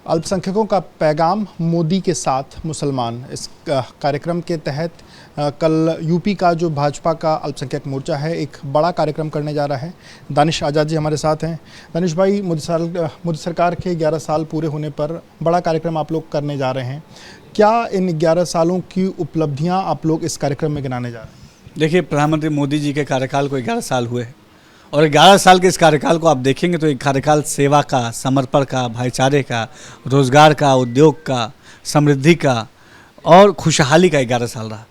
अल्पसंख्यकों का पैगाम मोदी के साथ मुसलमान, इस कार्यक्रम के तहत कल यूपी का जो भाजपा का अल्पसंख्यक मोर्चा है एक बड़ा कार्यक्रम करने जा रहा है। दानिश आज़ाद जी हमारे साथ हैं। दानिश भाई, मोदी सरकार के 11 साल पूरे होने पर बड़ा कार्यक्रम आप लोग करने जा रहे हैं। क्या इन 11 सालों की उपलब्धियां आप लोग इस कार्यक्रम में गिनाने जा रहे हैं? देखिए, प्रधानमंत्री मोदी जी के कार्यकाल को 11 साल हुए हैं और 11 साल के इस कार्यकाल को आप देखेंगे तो एक कार्यकाल सेवा का, समर्पण का, भाईचारे का, रोजगार का, उद्योग का, समृद्धि का और खुशहाली का 11 साल रहा।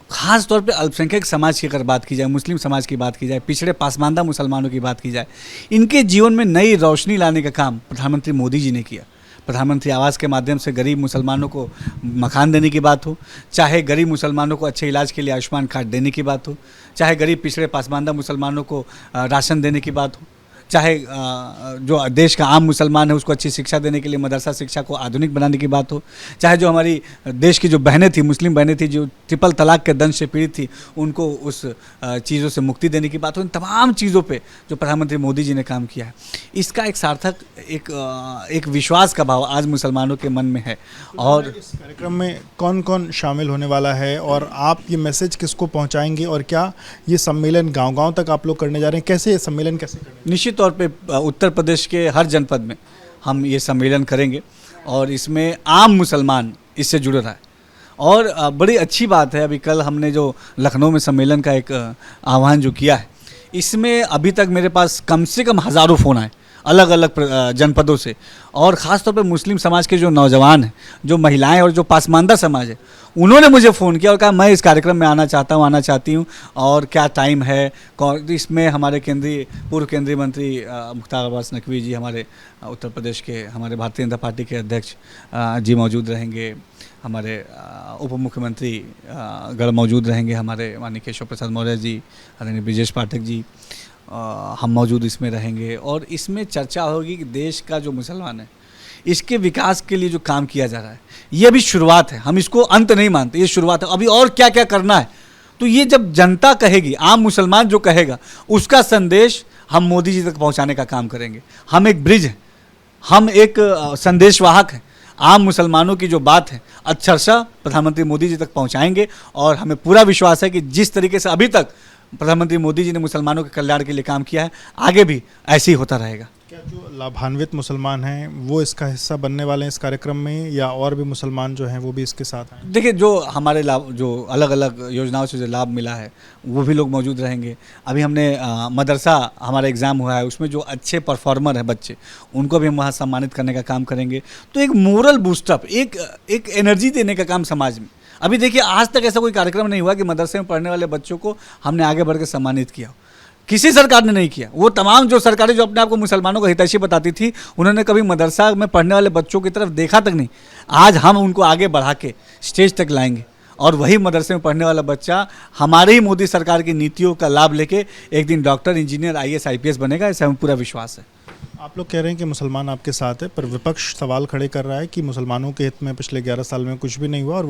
खास तौर पे अल्पसंख्यक समाज की अगर बात की जाए, मुस्लिम समाज की बात की जाए, पिछड़े पासमानदा मुसलमानों की बात की जाए, इनके जीवन में नई रोशनी लाने का काम प्रधानमंत्री मोदी जी ने किया। प्रधानमंत्री आवास के माध्यम से गरीब मुसलमानों को मकान देने की बात हो, चाहे गरीब मुसलमानों को अच्छे इलाज के लिए आयुष्मान कार्ड देने की बात हो, चाहे गरीब पिछड़े पासमानदा मुसलमानों को राशन देने की बात हो, चाहे जो देश का आम मुसलमान है उसको अच्छी शिक्षा देने के लिए मदरसा शिक्षा को आधुनिक बनाने की बात हो, चाहे जो हमारी देश की जो बहनें थी, मुस्लिम बहनें थी जो ट्रिपल तलाक के दंश से पीड़ित थी, उनको उस चीज़ों से मुक्ति देने की बात हो, इन तमाम चीज़ों पे जो प्रधानमंत्री मोदी जी ने काम किया है, इसका एक सार्थक एक विश्वास का भाव आज मुसलमानों के मन में है। और इस कार्यक्रम में कौन कौन शामिल होने वाला है और आप ये मैसेज किसको पहुंचाएंगे, और क्या ये सम्मेलन गांव-गांव तक आप लोग करने जा रहे हैं? कैसे ये सम्मेलन कैसे करेंगे? निश्चित तौर पे उत्तर प्रदेश के हर जनपद में हम ये सम्मेलन करेंगे और इसमें आम मुसलमान इससे जुड़ रहा है। और बड़ी अच्छी बात है, अभी कल हमने जो लखनऊ में सम्मेलन का एक आह्वान जो किया है, इसमें अभी तक मेरे पास कम से कम हज़ारों फ़ोन आए अलग अलग जनपदों से, और ख़ास तौर पे मुस्लिम समाज के जो नौजवान हैं, जो महिलाएं और जो पासमानदा समाज है, उन्होंने मुझे फ़ोन किया और कहा मैं इस कार्यक्रम में आना चाहता हूँ, आना चाहती हूँ, और क्या टाइम है। इसमें हमारे पूर्व केंद्रीय मंत्री मुख्तार अब्बास नकवी जी, हमारे उत्तर प्रदेश के हमारे भारतीय जनता पार्टी के अध्यक्ष जी मौजूद रहेंगे, हमारे उप मुख्यमंत्री गण मौजूद रहेंगे, हमारे माननीय केशव प्रसाद मौर्य जी, आदरणीय ब्रिजेश पाठक जी, हम मौजूद इसमें रहेंगे। और इसमें चर्चा होगी कि देश का जो मुसलमान है, इसके विकास के लिए जो काम किया जा रहा है, ये अभी शुरुआत है, हम इसको अंत नहीं मानते, ये शुरुआत है, अभी और क्या क्या करना है। तो ये जब जनता कहेगी, आम मुसलमान जो कहेगा, उसका संदेश हम मोदी जी तक पहुंचाने का काम करेंगे। हम एक ब्रिज हैं, हम एक संदेशवाहक हैं। आम मुसलमानों की जो बात है अक्षरशः प्रधानमंत्री मोदी जी तक पहुंचाएंगे, और हमें पूरा विश्वास है कि जिस तरीके से अभी तक प्रधानमंत्री मोदी जी ने मुसलमानों के कल्याण के लिए काम किया है, आगे भी ऐसे ही होता रहेगा। क्या जो लाभान्वित मुसलमान हैं वो इसका हिस्सा बनने वाले हैं इस कार्यक्रम में, या और भी मुसलमान जो हैं वो भी इसके साथ हैं? देखिए, जो हमारे लाभ, जो अलग अलग योजनाओं से जो लाभ मिला है, वो भी लोग मौजूद रहेंगे। अभी हमने मदरसा हमारा एग्ज़ाम हुआ है, उसमें जो अच्छे परफॉर्मर हैं बच्चे, उनको भी हम वहाँ सम्मानित करने का काम करेंगे। तो एक मोरल बूस्टअप, एक एनर्जी देने का काम समाज में। अभी देखिए, आज तक ऐसा कोई कार्यक्रम नहीं हुआ कि मदरसे में पढ़ने वाले बच्चों को हमने आगे बढ़ के सम्मानित किया, किसी सरकार ने नहीं किया। वो तमाम जो सरकारें जो अपने आप को मुसलमानों को हितैषी बताती थी, उन्होंने कभी मदरसा में पढ़ने वाले बच्चों की तरफ देखा तक नहीं। आज हम उनको आगे बढ़ा के स्टेज तक लाएंगे, और वही मदरसे में पढ़ने वाला बच्चा हमारे ही मोदी सरकार की नीतियों का लाभ लेके एक दिन डॉक्टर, इंजीनियर, IAS, IPS बनेगा, ऐसा हमें पूरा विश्वास है। आप लोग कह रहे हैं कि मुसलमान आपके साथ है, पर विपक्ष सवाल खड़े कर रहा है कि मुसलमानों के हित में पिछले 11 साल में कुछ भी नहीं हुआ, और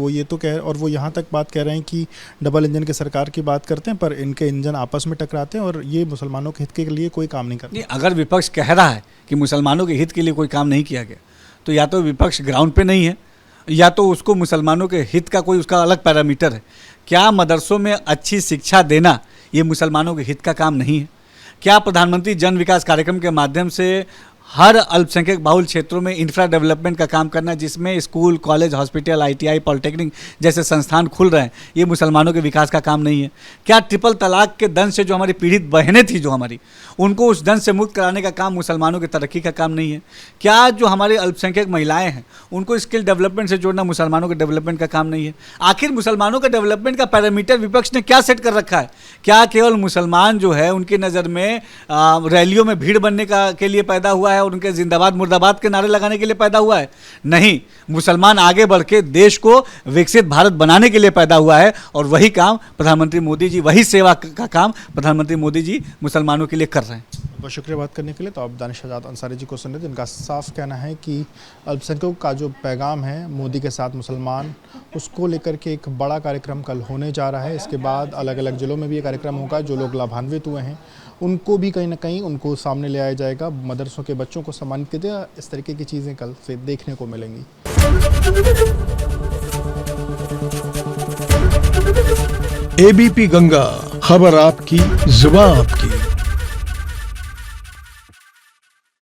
वो यहाँ तक बात कह रहे हैं कि डबल इंजन की सरकार की बात करते हैं, पर इनके इंजन आपस में टकराते हैं और ये मुसलमानों के हित के लिए कोई काम नहीं करते। नहीं, अगर विपक्ष कह रहा है कि मुसलमानों के हित के लिए कोई काम नहीं किया गया, तो या तो विपक्ष ग्राउंड पे नहीं है, या तो उसको मुसलमानों के हित का कोई उसका अलग पैरामीटर है। क्या मदरसों में अच्छी शिक्षा देना ये मुसलमानों के हित का काम नहीं है? क्या प्रधानमंत्री जन विकास कार्यक्रम के माध्यम से हर अल्पसंख्यक बहुल क्षेत्रों में इंफ्रा डेवलपमेंट का काम करना, जिसमें school, college, hospital, ITI, polytechnic जैसे संस्थान खुल रहे हैं, ये मुसलमानों के विकास का काम नहीं है? क्या ट्रिपल तलाक के दंश से जो हमारी पीड़ित बहनें थी, जो हमारी, उनको उस दंश से मुक्त कराने का काम मुसलमानों की तरक्की का काम नहीं है? क्या जो हमारे अल्पसंख्यक महिलाएं हैं, उनको स्किल डेवलपमेंट से जोड़ना मुसलमानों के डेवलपमेंट का काम नहीं है? आखिर मुसलमानों के डेवलपमेंट का पैरामीटर विपक्ष ने क्या सेट कर रखा है? क्या केवल मुसलमान जो है उनकी नज़र में रैलियों में भीड़ बनने के लिए पैदा हुआ है और उनके जिंदाबाद मुर्दाबाद के नारे लगाने के लिए पैदा हुआ है? नहीं, मुसलमान आगे बढ़ के देश को विकसित भारत बनाने के लिए पैदा हुआ है, और वही काम प्रधानमंत्री मोदी जी, वही सेवा का काम प्रधानमंत्री मोदी जी मुसलमानों के लिए कर रहे हैं। बहुत शुक्रिया बात करने के लिए। तो आप दानिश आज़ाद अंसारी जी को सुन रहे थे, जिनका साफ कहना है कि अल्पसंख्यकों का जो पैगाम है मोदी के साथ मुसलमान, उसको लेकर के एक बड़ा कार्यक्रम कल होने जा रहा है। इसके बाद अलग अलग ज़िलों में भी ये कार्यक्रम होगा। जो लोग लाभान्वित हुए हैं उनको भी कहीं ना कहीं उनको सामने ले आया जाएगा, मदरसों के बच्चों को सम्मानित किया जाएगा। इस तरीके की चीज़ें कल से देखने को मिलेंगी। एबीपी गंगा, खबर आपकी, जुबान आपकी।